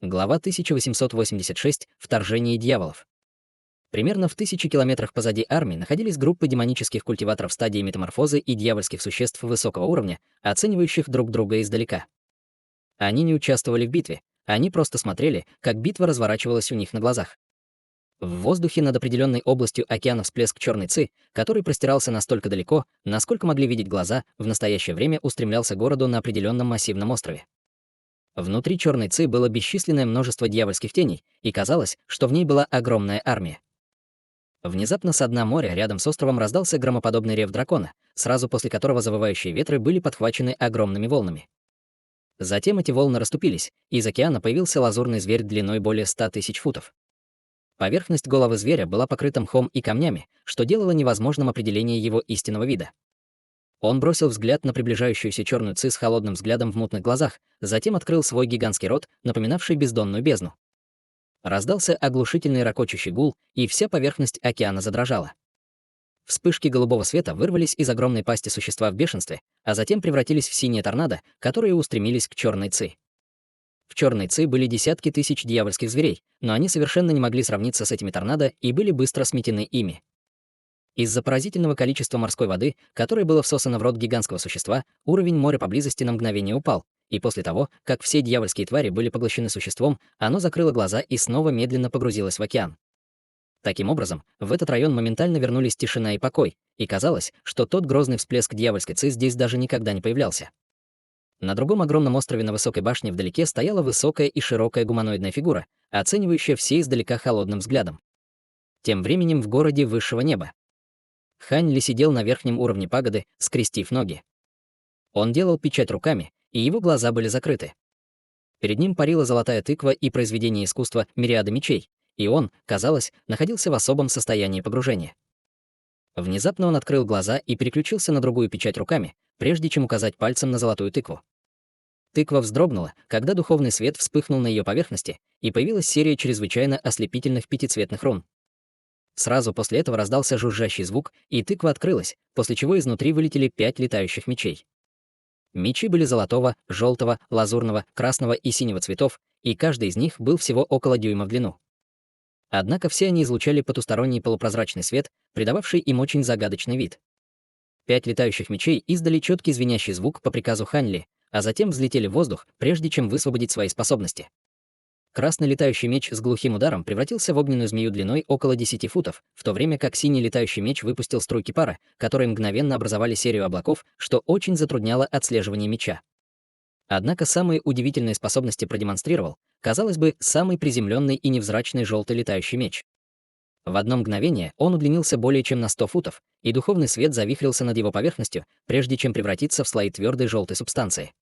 Глава 1886. Вторжение дьяволов. Примерно в 1000 километрах позади армии находились группы демонических культиваторов стадии метаморфозы и дьявольских существ высокого уровня, оценивающих друг друга издалека. Они не участвовали в битве, они просто смотрели, как битва разворачивалась у них на глазах. В воздухе над определенной областью океана всплеск черной ци, который простирался настолько далеко, насколько могли видеть глаза, в настоящее время устремлялся к городу на определенном массивном острове. Внутри черной ци было бесчисленное множество дьявольских теней, и казалось, что в ней была огромная армия. Внезапно со дна моря рядом с островом раздался громоподобный рев дракона, сразу после которого завывающие ветры были подхвачены огромными волнами. Затем эти волны расступились, и из океана появился лазурный зверь длиной более 100 000 футов. Поверхность головы зверя была покрыта мхом и камнями, что делало невозможным определение его истинного вида. Он бросил взгляд на приближающуюся черную ци с холодным взглядом в мутных глазах, затем открыл свой гигантский рот, напоминавший бездонную бездну. Раздался оглушительный ракочущий гул, и вся поверхность океана задрожала. Вспышки голубого света вырвались из огромной пасти существа в бешенстве, а затем превратились в синие торнадо, которые устремились к черной ци. В черной ци были десятки тысяч дьявольских зверей, но они совершенно не могли сравниться с этими торнадо и были быстро сметены ими. Из-за поразительного количества морской воды, которое было всосано в рот гигантского существа, уровень моря поблизости на мгновение упал, и после того, как все дьявольские твари были поглощены существом, оно закрыло глаза и снова медленно погрузилось в океан. Таким образом, в этот район моментально вернулись тишина и покой, и казалось, что тот грозный всплеск дьявольской ци здесь даже никогда не появлялся. На другом огромном острове на высокой башне вдалеке стояла высокая и широкая гуманоидная фигура, оценивающая все издалека холодным взглядом. Тем временем в городе высшего неба Хань Ли сидел на верхнем уровне пагоды, скрестив ноги. Он делал печать руками, и его глаза были закрыты. Перед ним парила золотая тыква и произведение искусства «Мириады мечей», и он, казалось, находился в особом состоянии погружения. Внезапно он открыл глаза и переключился на другую печать руками, прежде чем указать пальцем на золотую тыкву. Тыква вздрогнула, когда духовный свет вспыхнул на ее поверхности, и появилась серия чрезвычайно ослепительных пятицветных рун. Сразу после этого раздался жужжащий звук, и тыква открылась, после чего изнутри вылетели 5 летающих мечей. Мечи были золотого, желтого, лазурного, красного и синего цветов, и каждый из них был всего около дюйма в длину. Однако все они излучали потусторонний полупрозрачный свет, придававший им очень загадочный вид. 5 летающих мечей издали четкий звенящий звук по приказу Хань Ли, а затем взлетели в воздух, прежде чем высвободить свои способности. Красный летающий меч с глухим ударом превратился в огненную змею длиной около 10 футов, в то время как синий летающий меч выпустил струйки пара, которые мгновенно образовали серию облаков, что очень затрудняло отслеживание меча. Однако самые удивительные способности продемонстрировал, казалось бы, самый приземленный и невзрачный желтый летающий меч. В одно мгновение он удлинился более чем на 100 футов, и духовный свет завихрился над его поверхностью, прежде чем превратиться в слои твердой желтой субстанции.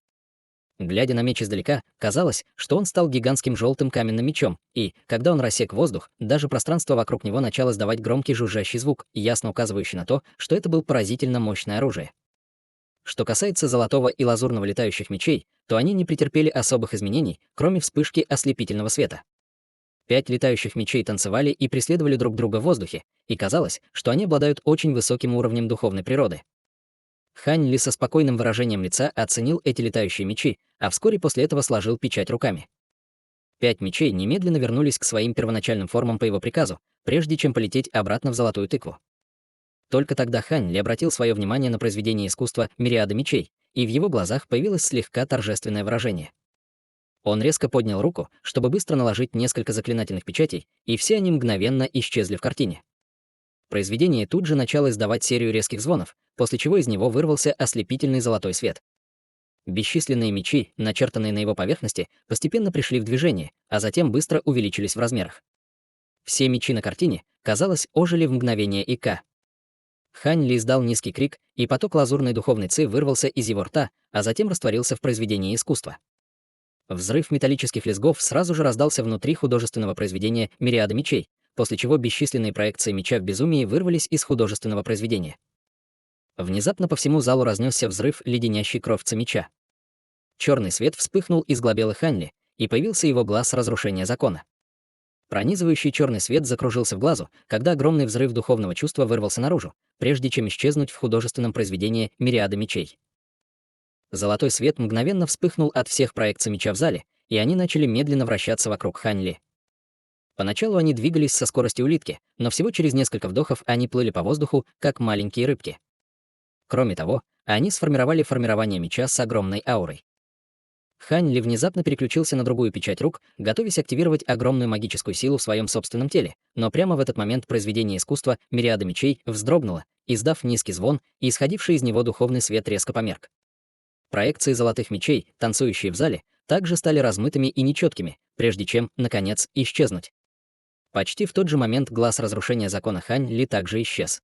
Глядя на меч издалека, казалось, что он стал гигантским желтым каменным мечом, и, когда он рассек воздух, даже пространство вокруг него начало издавать громкий жужжащий звук, ясно указывающий на то, что это был поразительно мощное оружие. Что касается золотого и лазурного летающих мечей, то они не претерпели особых изменений, кроме вспышки ослепительного света. 5 летающих мечей танцевали и преследовали друг друга в воздухе, и казалось, что они обладают очень высоким уровнем духовной природы. Хань Ли со спокойным выражением лица оценил эти летающие мечи, а вскоре после этого сложил печать руками. 5 мечей немедленно вернулись к своим первоначальным формам по его приказу, прежде чем полететь обратно в золотую тыкву. Только тогда Хань Ли обратил свое внимание на произведение искусства «Мириады мечей», и в его глазах появилось слегка торжественное выражение. Он резко поднял руку, чтобы быстро наложить несколько заклинательных печатей, и все они мгновенно исчезли в картине. Произведение тут же начало издавать серию резких звонов, после чего из него вырвался ослепительный золотой свет. Бесчисленные мечи, начертанные на его поверхности, постепенно пришли в движение, а затем быстро увеличились в размерах. Все мечи на картине, казалось, ожили в мгновение ика. Хань Ли издал низкий крик, и поток лазурной духовной ци вырвался из его рта, а затем растворился в произведении искусства. Взрыв металлических лязгов сразу же раздался внутри художественного произведения «Мириады мечей», после чего бесчисленные проекции меча в безумии вырвались из художественного произведения. Внезапно по всему залу разнесся взрыв, леденящий кровь меча. Черный свет вспыхнул из глобелы Хань Ли, и появился его глаз разрушения закона. Пронизывающий черный свет закружился в глазу, когда огромный взрыв духовного чувства вырвался наружу, прежде чем исчезнуть в художественном произведении «Мириады мечей». Золотой свет мгновенно вспыхнул от всех проекций меча в зале, и они начали медленно вращаться вокруг Хань Ли. Поначалу они двигались со скоростью улитки, но всего через несколько вдохов они плыли по воздуху, как маленькие рыбки. Кроме того, они сформировали формирование меча с огромной аурой. Хань Ли внезапно переключился на другую печать рук, готовясь активировать огромную магическую силу в своем собственном теле, но прямо в этот момент произведение искусства «Мириады мечей» вздрогнуло, издав низкий звон, и исходивший из него духовный свет резко померк. Проекции золотых мечей, танцующие в зале, также стали размытыми и нечеткими, прежде чем, наконец, исчезнуть. Почти в тот же момент глаз разрушения закона Хань Ли также исчез.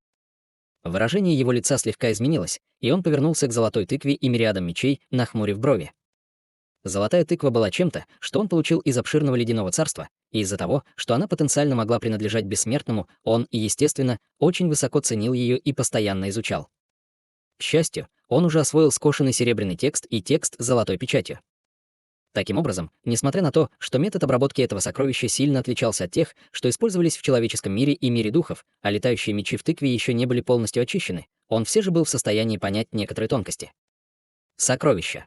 Выражение его лица слегка изменилось, и он повернулся к золотой тыкве и мириадам мечей, нахмурив брови. Золотая тыква была чем-то, что он получил из обширного ледяного царства, и из-за того, что она потенциально могла принадлежать бессмертному, он, естественно, очень высоко ценил ее и постоянно изучал. К счастью, он уже освоил скошенный серебряный текст и текст с золотой печатью. Таким образом, несмотря на то, что метод обработки этого сокровища сильно отличался от тех, что использовались в человеческом мире и мире духов, а летающие мечи в тыкве еще не были полностью очищены, он все же был в состоянии понять некоторые тонкости. Сокровища.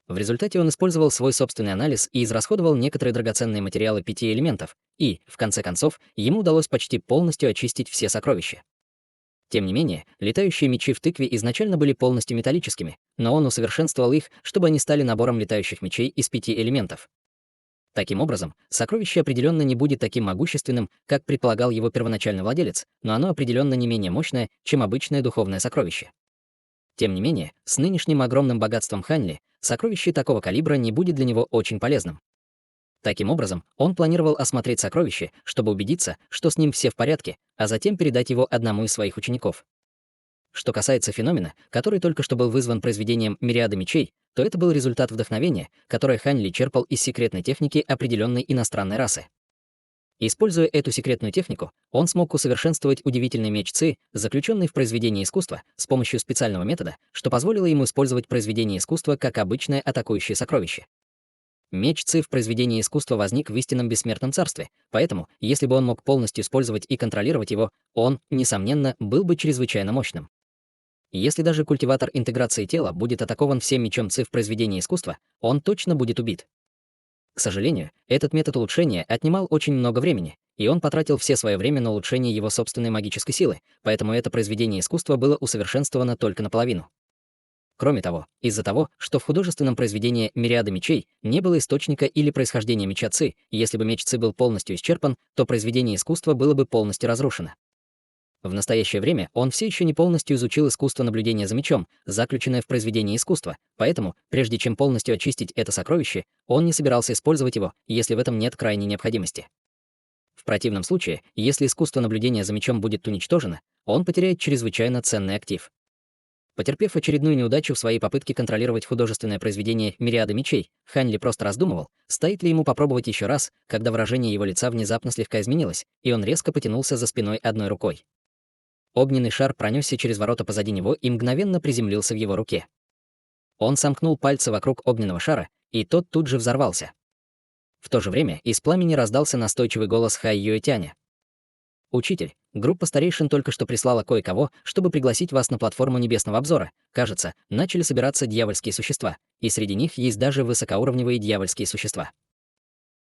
В результате он использовал свой собственный анализ и израсходовал некоторые драгоценные материалы 5 элементов, и, в конце концов, ему удалось почти полностью очистить все сокровища. Тем не менее, летающие мечи в тыкве изначально были полностью металлическими, но он усовершенствовал их, чтобы они стали набором летающих мечей из 5 элементов. Таким образом, сокровище определенно не будет таким могущественным, как предполагал его первоначальный владелец, но оно определенно не менее мощное, чем обычное духовное сокровище. Тем не менее, с нынешним огромным богатством Хань Ли сокровище такого калибра не будет для него очень полезным. Таким образом, он планировал осмотреть сокровище, чтобы убедиться, что с ним все в порядке, а затем передать его одному из своих учеников. Что касается феномена, который только что был вызван произведением «Мириады мечей», то это был результат вдохновения, которое Хань Ли черпал из секретной техники определенной иностранной расы. Используя эту секретную технику, он смог усовершенствовать удивительный меч Ци, заключенный в произведении искусства, с помощью специального метода, что позволило ему использовать произведение искусства как обычное атакующее сокровище. Меч Ци в произведении искусства возник в истинном бессмертном царстве, поэтому, если бы он мог полностью использовать и контролировать его, он, несомненно, был бы чрезвычайно мощным. Если даже культиватор интеграции тела будет атакован всем мечом Ци в произведении искусства, он точно будет убит. К сожалению, этот метод улучшения отнимал очень много времени, и он потратил все свое время на улучшение его собственной магической силы, поэтому это произведение искусства было усовершенствовано только наполовину. Кроме того, из-за того, что в художественном произведении «Мириады мечей» не было источника или происхождения меча Ци, если бы меч Ци был полностью исчерпан, то произведение искусства было бы полностью разрушено. В настоящее время он все еще не полностью изучил искусство наблюдения за мечом, заключенное в произведении искусства, поэтому, прежде чем полностью очистить это сокровище, он не собирался использовать его, если в этом нет крайней необходимости. В противном случае, если искусство наблюдения за мечом будет уничтожено, он потеряет чрезвычайно ценный актив. Потерпев очередную неудачу в своей попытке контролировать художественное произведение «Мириады мечей», Хань Ли просто раздумывал, стоит ли ему попробовать еще раз, когда выражение его лица внезапно слегка изменилось, и он резко потянулся за спиной одной рукой. Огненный шар пронесся через ворота позади него и мгновенно приземлился в его руке. Он сомкнул пальцы вокруг огненного шара, и тот тут же взорвался. В то же время из пламени раздался настойчивый голос Хай Юэтяня. «Учитель, группа старейшин только что прислала кое-кого, чтобы пригласить вас на платформу Небесного обзора. Кажется, начали собираться дьявольские существа, и среди них есть даже высокоуровневые дьявольские существа».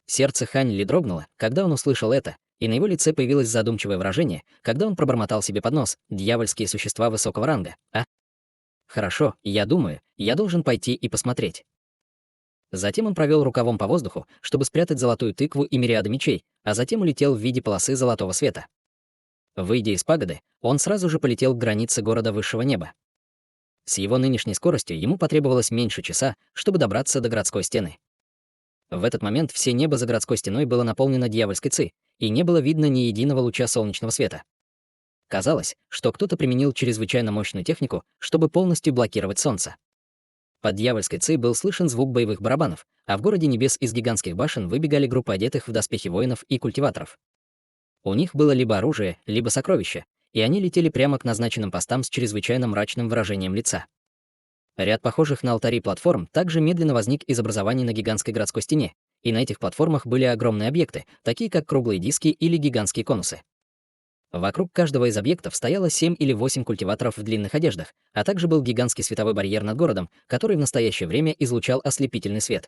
Сердце Хань Ли дрогнуло, когда он услышал это, и на его лице появилось задумчивое выражение, когда он пробормотал себе под нос: «Дьявольские существа высокого ранга, а? Хорошо, я думаю, я должен пойти и посмотреть». Затем он провел рукавом по воздуху, чтобы спрятать золотую тыкву и мириады мечей, а затем улетел в виде полосы золотого света. Выйдя из пагоды, он сразу же полетел к границе города высшего неба. С его нынешней скоростью ему потребовалось меньше часа, чтобы добраться до городской стены. В этот момент все небо за городской стеной было наполнено дьявольской ци, и не было видно ни единого луча солнечного света. Казалось, что кто-то применил чрезвычайно мощную технику, чтобы полностью блокировать солнце. Под дьявольской ци был слышен звук боевых барабанов, а в городе небес из гигантских башен выбегали группы одетых в доспехи воинов и культиваторов. У них было либо оружие, либо сокровища, и они летели прямо к назначенным постам с чрезвычайно мрачным выражением лица. Ряд похожих на алтари платформ также медленно возник из образований на гигантской городской стене, и на этих платформах были огромные объекты, такие как круглые диски или гигантские конусы. Вокруг каждого из объектов стояло 7 или 8 культиваторов в длинных одеждах, а также был гигантский световой барьер над городом, который в настоящее время излучал ослепительный свет.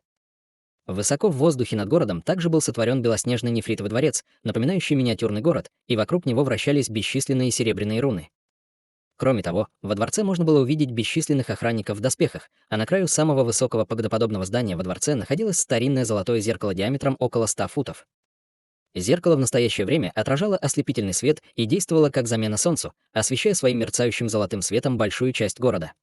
Высоко в воздухе над городом также был сотворен белоснежный нефритовый дворец, напоминающий миниатюрный город, и вокруг него вращались бесчисленные серебряные руны. Кроме того, во дворце можно было увидеть бесчисленных охранников в доспехах, а на краю самого высокого пагодоподобного здания во дворце находилось старинное золотое зеркало диаметром около 100 футов. Зеркало в настоящее время отражало ослепительный свет и действовало как замена солнцу, освещая своим мерцающим золотым светом большую часть города.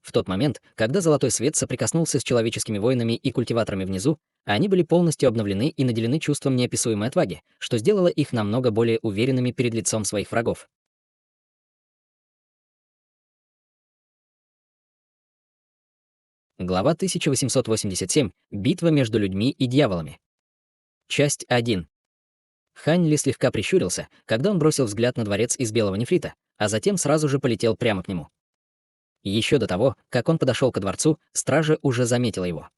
В тот момент, когда золотой свет соприкоснулся с человеческими воинами и культиваторами внизу, они были полностью обновлены и наделены чувством неописуемой отваги, что сделало их намного более уверенными перед лицом своих врагов. Глава 1887. Битва между людьми и дьяволами. Часть 1. Хань Ли слегка прищурился, когда он бросил взгляд на дворец из белого нефрита, а затем сразу же полетел прямо к нему. Еще до того, как он подошел ко дворцу, стража уже заметила его.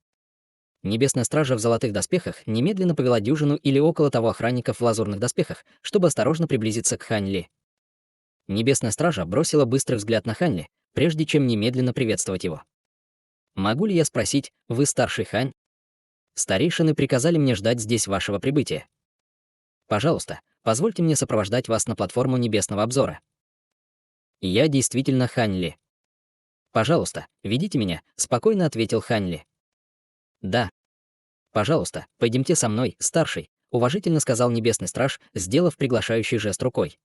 Небесная стража в золотых доспехах немедленно повела дюжину или около того охранников в лазурных доспехах, чтобы осторожно приблизиться к Хань Ли. Небесная стража бросила быстрый взгляд на Хань Ли, прежде чем немедленно приветствовать его. «Могу ли я спросить, вы старший Хань? Старейшины приказали мне ждать здесь вашего прибытия. Пожалуйста, позвольте мне сопровождать вас на платформу небесного обзора». «Я действительно Хань Ли». «Пожалуйста, ведите меня», — спокойно ответил Хань Ли. «Да. Пожалуйста, пойдемте со мной, старший», — уважительно сказал небесный страж, сделав приглашающий жест рукой.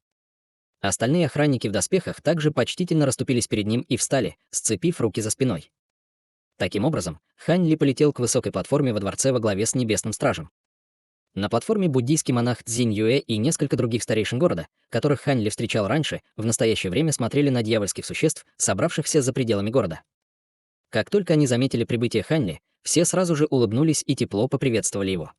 Остальные охранники в доспехах также почтительно расступились перед ним и встали, сцепив руки за спиной. Таким образом, Хань Ли полетел к высокой платформе во дворце во главе с небесным стражем. На платформе буддийский монах Цзинь Юэ и несколько других старейшин города, которых Хань Ли встречал раньше, в настоящее время смотрели на дьявольских существ, собравшихся за пределами города. Как только они заметили прибытие Хань Ли, все сразу же улыбнулись и тепло поприветствовали его.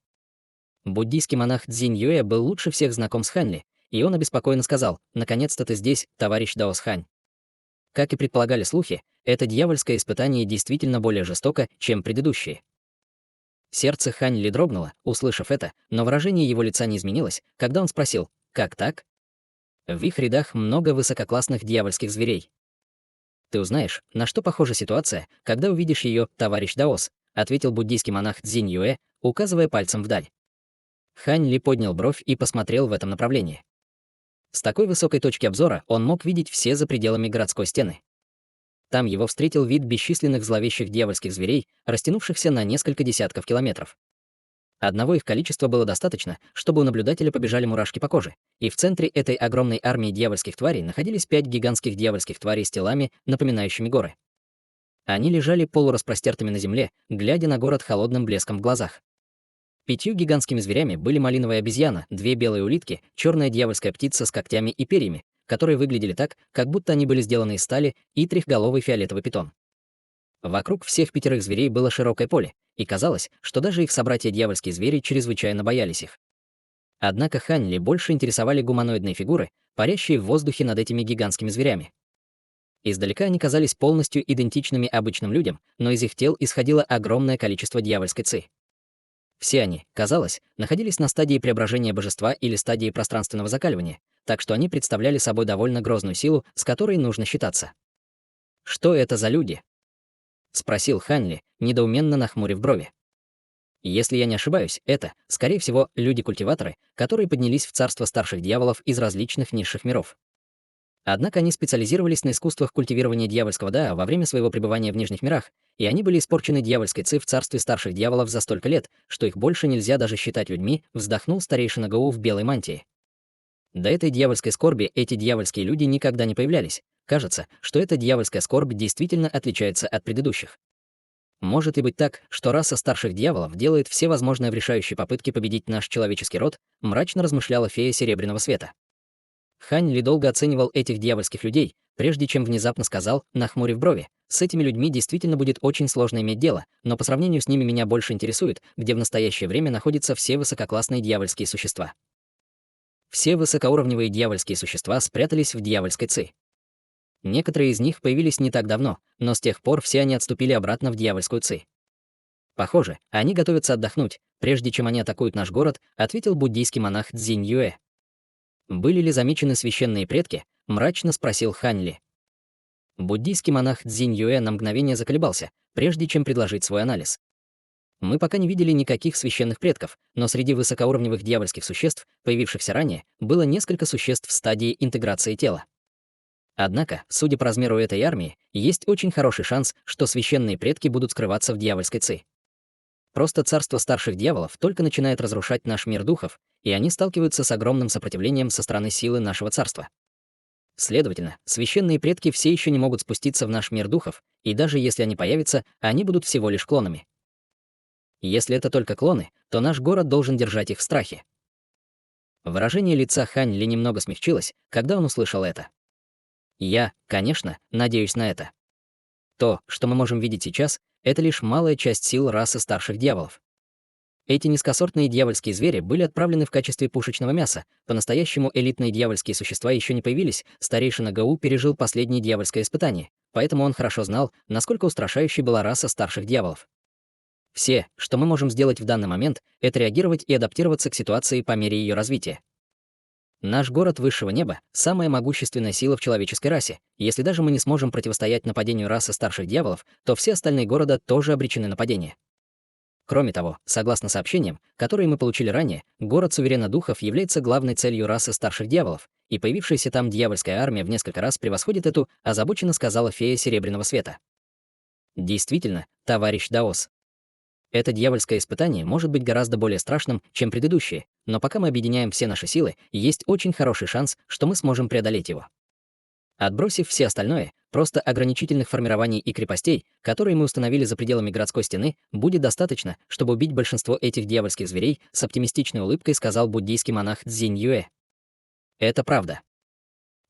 Буддийский монах Цзинь Юэ был лучше всех знаком с Хань Ли, и он обеспокоенно сказал: «Наконец-то ты здесь, товарищ Даос Хань». Как и предполагали слухи, это дьявольское испытание действительно более жестоко, чем предыдущие. Сердце Хань Ли дрогнуло, услышав это, но выражение его лица не изменилось, когда он спросил: «Как так?» В их рядах много высококлассных дьявольских зверей. «Ты узнаешь, на что похожа ситуация, когда увидишь ее, товарищ Даос», ответил буддийский монах Цзинь Юэ, указывая пальцем вдаль. Хань Ли поднял бровь и посмотрел в этом направлении. С такой высокой точки обзора он мог видеть все за пределами городской стены. Там его встретил вид бесчисленных зловещих дьявольских зверей, растянувшихся на несколько десятков километров. Одного их количества было достаточно, чтобы у наблюдателя побежали мурашки по коже, и в центре этой огромной армии дьявольских тварей находились 5 гигантских дьявольских тварей с телами, напоминающими горы. Они лежали полураспростертыми на земле, глядя на город холодным блеском в глазах. 5 гигантскими зверями были малиновая обезьяна, 2 белые улитки, черная дьявольская птица с когтями и перьями, которые выглядели так, как будто они были сделаны из стали, и трехголовый фиолетовый питон. Вокруг всех 5 зверей было широкое поле, и казалось, что даже их собратья-дьявольские звери чрезвычайно боялись их. Однако Хань Ли больше интересовали гуманоидные фигуры, парящие в воздухе над этими гигантскими зверями. Издалека они казались полностью идентичными обычным людям, но из их тел исходило огромное количество дьявольской ци. Все они, казалось, находились на стадии преображения божества или стадии пространственного закаливания, так что они представляли собой довольно грозную силу, с которой нужно считаться. «Что это за люди?» — спросил Хань Ли, недоуменно нахмурив брови. «Если я не ошибаюсь, это, скорее всего, люди-культиваторы, которые поднялись в царство старших дьяволов из различных низших миров. Однако они специализировались на искусствах культивирования дьявольского дао во время своего пребывания в нижних мирах, и они были испорчены дьявольской ци в царстве старших дьяволов за столько лет, что их больше нельзя даже считать людьми», вздохнул старейшина Гоу в белой мантии. До этой дьявольской скорби эти дьявольские люди никогда не появлялись. Кажется, что эта дьявольская скорбь действительно отличается от предыдущих. Может ли быть так, что раса старших дьяволов делает все возможные в решающей попытке победить наш человеческий род, мрачно размышляла фея Серебряного Света. Хань Ли долго оценивал этих дьявольских людей, прежде чем внезапно сказал, нахмурив брови: «С этими людьми действительно будет очень сложно иметь дело, но по сравнению с ними меня больше интересует, где в настоящее время находятся все высококлассные дьявольские существа». Все высокоуровневые дьявольские существа спрятались в дьявольской ци. Некоторые из них появились не так давно, но с тех пор все они отступили обратно в дьявольскую ци. «Похоже, они готовятся отдохнуть, прежде чем они атакуют наш город», ответил буддийский монах Цзинь Юэ. «Были ли замечены священные предки?» — мрачно спросил Хань Ли. Буддийский монах Цзинь Юэ на мгновение заколебался, прежде чем предложить свой анализ. Мы пока не видели никаких священных предков, но среди высокоуровневых дьявольских существ, появившихся ранее, было несколько существ в стадии интеграции тела. Однако, судя по размеру этой армии, есть очень хороший шанс, что священные предки будут скрываться в дьявольской ци. Просто царство старших дьяволов только начинает разрушать наш мир духов, и они сталкиваются с огромным сопротивлением со стороны силы нашего царства. Следовательно, священные предки все еще не могут спуститься в наш мир духов, и даже если они появятся, они будут всего лишь клонами. Если это только клоны, то наш город должен держать их в страхе. Выражение лица Хань Ли немного смягчилось, когда он услышал это. Я, конечно, надеюсь на это. То, что мы можем видеть сейчас, это лишь малая часть сил расы старших дьяволов. Эти низкосортные дьявольские звери были отправлены в качестве пушечного мяса. По-настоящему элитные дьявольские существа еще не появились, старейшина Гау пережил последнее дьявольское испытание, поэтому он хорошо знал, насколько устрашающей была раса старших дьяволов. Все, что мы можем сделать в данный момент, это реагировать и адаптироваться к ситуации по мере ее развития. Наш город высшего неба — самая могущественная сила в человеческой расе. Если даже мы не сможем противостоять нападению расы старших дьяволов, то все остальные города тоже обречены на падение. Кроме того, согласно сообщениям, которые мы получили ранее, город Суверена Духов является главной целью расы старших дьяволов, и появившаяся там дьявольская армия в несколько раз превосходит эту, озабоченно сказала фея Серебряного Света. Действительно, товарищ Даос. Это дьявольское испытание может быть гораздо более страшным, чем предыдущие, но пока мы объединяем все наши силы, есть очень хороший шанс, что мы сможем преодолеть его. Отбросив все остальное, просто ограничительных формирований и крепостей, которые мы установили за пределами городской стены, будет достаточно, чтобы убить большинство этих дьявольских зверей, с оптимистичной улыбкой сказал буддийский монах Цзинь Юэ. Это правда.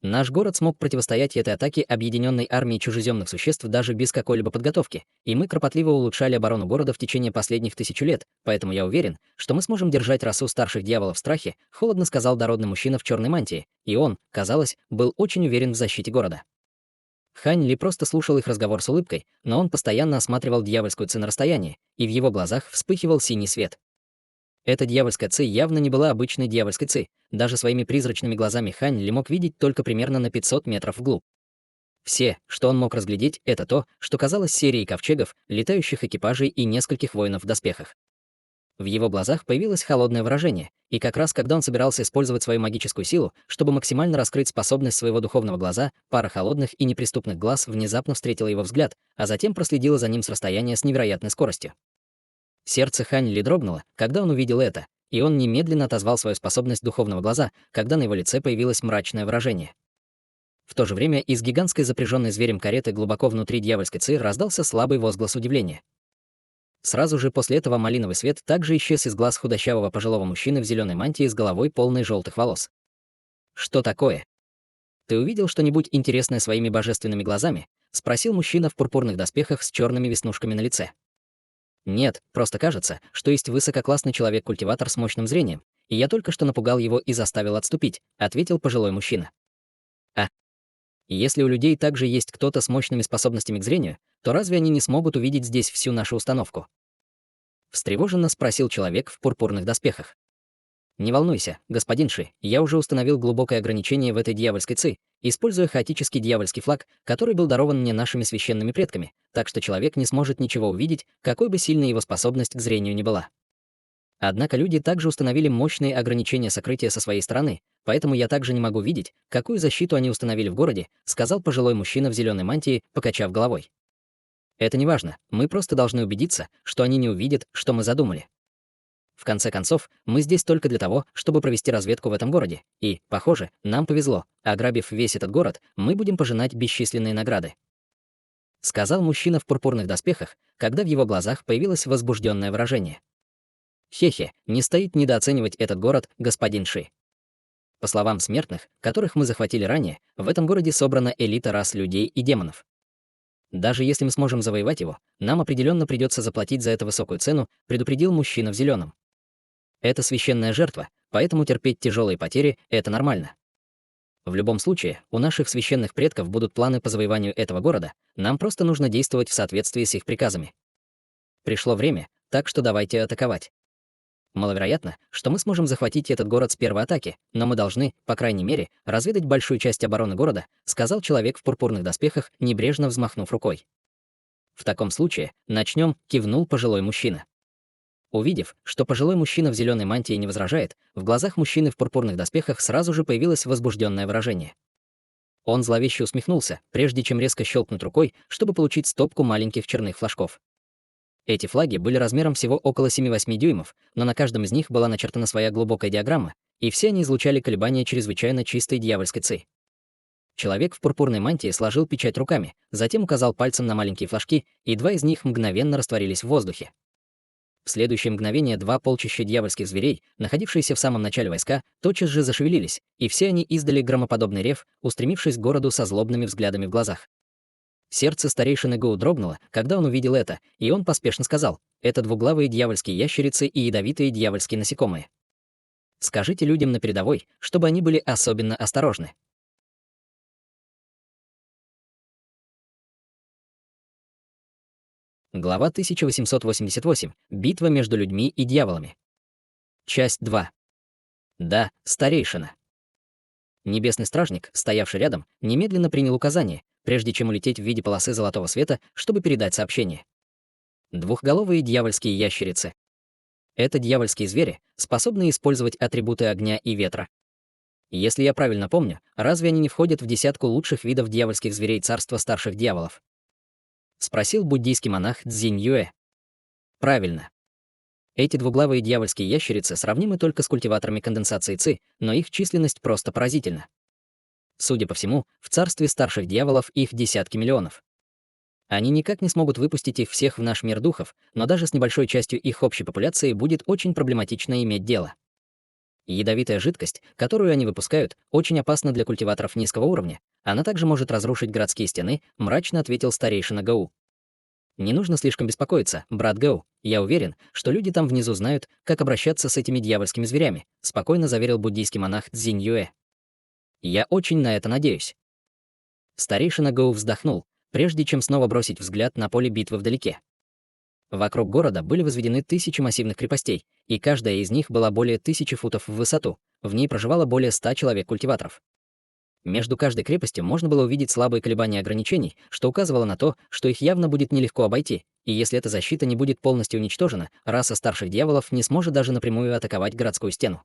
Наш город смог противостоять этой атаке объединенной армии чужеземных существ даже без какой-либо подготовки, и мы кропотливо улучшали оборону города в течение последних 1000 лет, поэтому я уверен, что мы сможем держать расу старших дьяволов в страхе, холодно сказал дородный мужчина в черной мантии, и он, казалось, был очень уверен в защите города. Хань Ли просто слушал их разговор с улыбкой, но он постоянно осматривал дьявольскую ци на расстоянии, и в его глазах вспыхивал синий свет. Эта дьявольская ци явно не была обычной дьявольской ци. Даже своими призрачными глазами Хань Ли мог видеть только примерно на 500 метров вглубь. Все, что он мог разглядеть, это то, что казалось серией ковчегов, летающих экипажей и нескольких воинов в доспехах. В его глазах появилось холодное выражение, и как раз когда он собирался использовать свою магическую силу, чтобы максимально раскрыть способность своего духовного глаза, пара холодных и неприступных глаз внезапно встретила его взгляд, а затем проследила за ним с расстояния с невероятной скоростью. Сердце Хань Ли дрогнуло, когда он увидел это, и он немедленно отозвал свою способность духовного глаза, когда на его лице появилось мрачное выражение. В то же время из гигантской запряженной зверем кареты глубоко внутри дьявольской ци раздался слабый возглас удивления. Сразу же после этого малиновый свет также исчез из глаз худощавого пожилого мужчины в зеленой мантии с головой полной желтых волос. «Что такое? Ты увидел что-нибудь интересное своими божественными глазами?» — спросил мужчина в пурпурных доспехах с черными веснушками на лице. «Нет, просто кажется, что есть высококлассный человек-культиватор с мощным зрением, и я только что напугал его и заставил отступить», — ответил пожилой мужчина. «А если у людей также есть кто-то с мощными способностями к зрению, то разве они не смогут увидеть здесь всю нашу установку?» Встревоженно спросил человек в пурпурных доспехах. «Не волнуйся, господин Ши, я уже установил глубокое ограничение в этой дьявольской ци, используя хаотический дьявольский флаг, который был дарован мне нашими священными предками, так что человек не сможет ничего увидеть, какой бы сильной его способность к зрению ни была. Однако люди также установили мощные ограничения сокрытия со своей стороны, поэтому я также не могу видеть, какую защиту они установили в городе», сказал пожилой мужчина в зеленой мантии, покачав головой. «Это не важно, мы просто должны убедиться, что они не увидят, что мы задумали. В конце концов, мы здесь только для того, чтобы провести разведку в этом городе, и, похоже, нам повезло, ограбив весь этот город, мы будем пожинать бесчисленные награды», сказал мужчина в пурпурных доспехах, когда в его глазах появилось возбужденное выражение. «Хе-хе, не стоит недооценивать этот город, господин Ши. По словам смертных, которых мы захватили ранее, в этом городе собрана элита рас людей и демонов. Даже если мы сможем завоевать его, нам определенно придется заплатить за это высокую цену», предупредил мужчина в зеленом. «Это священная жертва, поэтому терпеть тяжелые потери — это нормально. В любом случае, у наших священных предков будут планы по завоеванию этого города, нам просто нужно действовать в соответствии с их приказами. Пришло время, так что давайте атаковать. Маловероятно, что мы сможем захватить этот город с первой атаки, но мы должны, по крайней мере, разведать большую часть обороны города», сказал человек в пурпурных доспехах, небрежно взмахнув рукой. «В таком случае начнем», — кивнул пожилой мужчина. Увидев, что пожилой мужчина в зеленой мантии не возражает, в глазах мужчины в пурпурных доспехах сразу же появилось возбужденное выражение. Он зловеще усмехнулся, прежде чем резко щелкнуть рукой, чтобы получить стопку маленьких черных флажков. Эти флаги были размером всего около 7-8 дюймов, но на каждом из них была начертана своя глубокая диаграмма, и все они излучали колебания чрезвычайно чистой дьявольской ци. Человек в пурпурной мантии сложил печать руками, затем указал пальцем на маленькие флажки, и два из них мгновенно растворились в воздухе. В следующее мгновение два полчища дьявольских зверей, находившиеся в самом начале войска, тотчас же зашевелились, и все они издали громоподобный рев, устремившись к городу со злобными взглядами в глазах. Сердце старейшины Гоу дрогнуло, когда он увидел это, и он поспешно сказал: «Это двуглавые дьявольские ящерицы и ядовитые дьявольские насекомые. Скажите людям на передовой, чтобы они были особенно осторожны». Глава 1888. Битва между людьми и дьяволами. Часть 2. Да, старейшина. Небесный стражник, стоявший рядом, немедленно принял указание, прежде чем улететь в виде полосы золотого света, чтобы передать сообщение. Двухголовые дьявольские ящерицы. Это дьявольские звери, способные использовать атрибуты огня и ветра. Если я правильно помню, разве они не входят в десятку лучших видов дьявольских зверей царства старших дьяволов? Спросил буддийский монах Цзинь Юэ. Правильно. Эти двуглавые дьявольские ящерицы сравнимы только с культиваторами конденсации ци, но их численность просто поразительна. Судя по всему, в царстве старших дьяволов их десятки миллионов. Они никак не смогут выпустить их всех в наш мир духов, но даже с небольшой частью их общей популяции будет очень проблематично иметь дело. Ядовитая жидкость, которую они выпускают, очень опасна для культиваторов низкого уровня. Она также может разрушить городские стены, мрачно ответил старейшина Гоу. Не нужно слишком беспокоиться, брат Гоу. Я уверен, что люди там внизу знают, как обращаться с этими дьявольскими зверями, спокойно заверил буддийский монах Цзинь Юэ. Я очень на это надеюсь. Старейшина Гоу вздохнул, прежде чем снова бросить взгляд на поле битвы вдалеке. Вокруг города были возведены тысячи массивных крепостей, и каждая из них была более 1000 футов в высоту. В ней проживало более 100 человек-культиваторов. Между каждой крепостью можно было увидеть слабые колебания ограничений, что указывало на то, что их явно будет нелегко обойти, и если эта защита не будет полностью уничтожена, раса старших дьяволов не сможет даже напрямую атаковать городскую стену.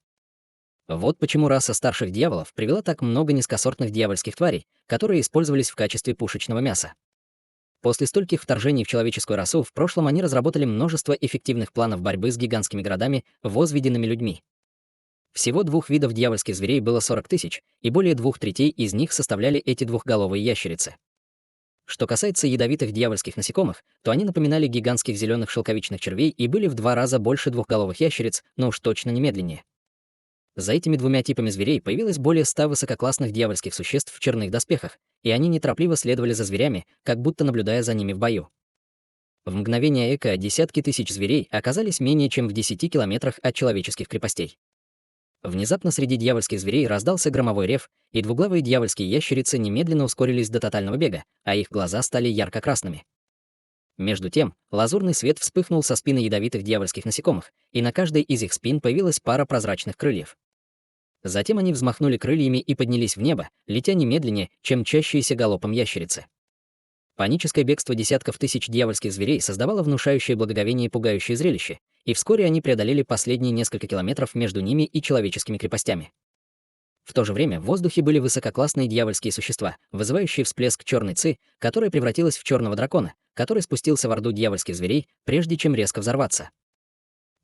Вот почему раса старших дьяволов привела так много низкосортных дьявольских тварей, которые использовались в качестве пушечного мяса. После стольких вторжений в человеческую расу в прошлом они разработали множество эффективных планов борьбы с гигантскими городами, возведенными людьми. Всего двух видов дьявольских зверей было 40 тысяч, и более 2/3 из них составляли эти двухголовые ящерицы. Что касается ядовитых дьявольских насекомых, то они напоминали гигантских зеленых шелковичных червей и были в 2 раза больше двухголовых ящериц, но уж точно не медленнее. За этими двумя типами зверей появилось более 100 высококлассных дьявольских существ в черных доспехах, и они неторопливо следовали за зверями, как будто наблюдая за ними в бою. В мгновение эко десятки тысяч зверей оказались менее чем в 10 километрах от человеческих крепостей. Внезапно среди дьявольских зверей раздался громовой рев, и двуглавые дьявольские ящерицы немедленно ускорились до тотального бега, а их глаза стали ярко-красными. Между тем, лазурный свет вспыхнул со спины ядовитых дьявольских насекомых, и на каждой из их спин появилась пара прозрачных крыльев. Затем они взмахнули крыльями и поднялись в небо, летя немедленнее, чем мчащиеся галопом ящерицы. Паническое бегство десятков тысяч дьявольских зверей создавало внушающее благоговение и пугающее зрелище, и вскоре они преодолели последние несколько километров между ними и человеческими крепостями. В то же время в воздухе были высококлассные дьявольские существа, вызывающие всплеск черной ци, которая превратилась в черного дракона, который спустился в орду дьявольских зверей, прежде чем резко взорваться.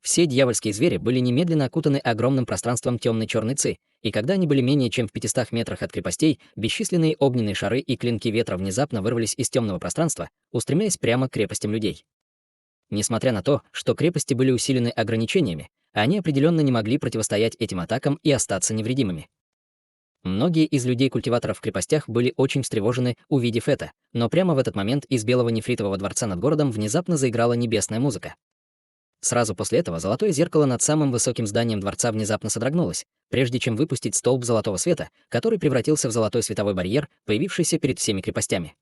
Все дьявольские звери были немедленно окутаны огромным пространством темной черной ци, и когда они были менее чем в 500 метрах от крепостей, бесчисленные огненные шары и клинки ветра внезапно вырвались из темного пространства, устремляясь прямо к крепостям людей. Несмотря на то, что крепости были усилены ограничениями, они определенно не могли противостоять этим атакам и остаться невредимыми. Многие из людей-культиваторов в крепостях были очень встревожены, увидев это, но прямо в этот момент из белого нефритового дворца над городом внезапно заиграла небесная музыка. Сразу после этого золотое зеркало над самым высоким зданием дворца внезапно содрогнулось, прежде чем выпустить столб золотого света, который превратился в золотой световой барьер, появившийся перед всеми крепостями.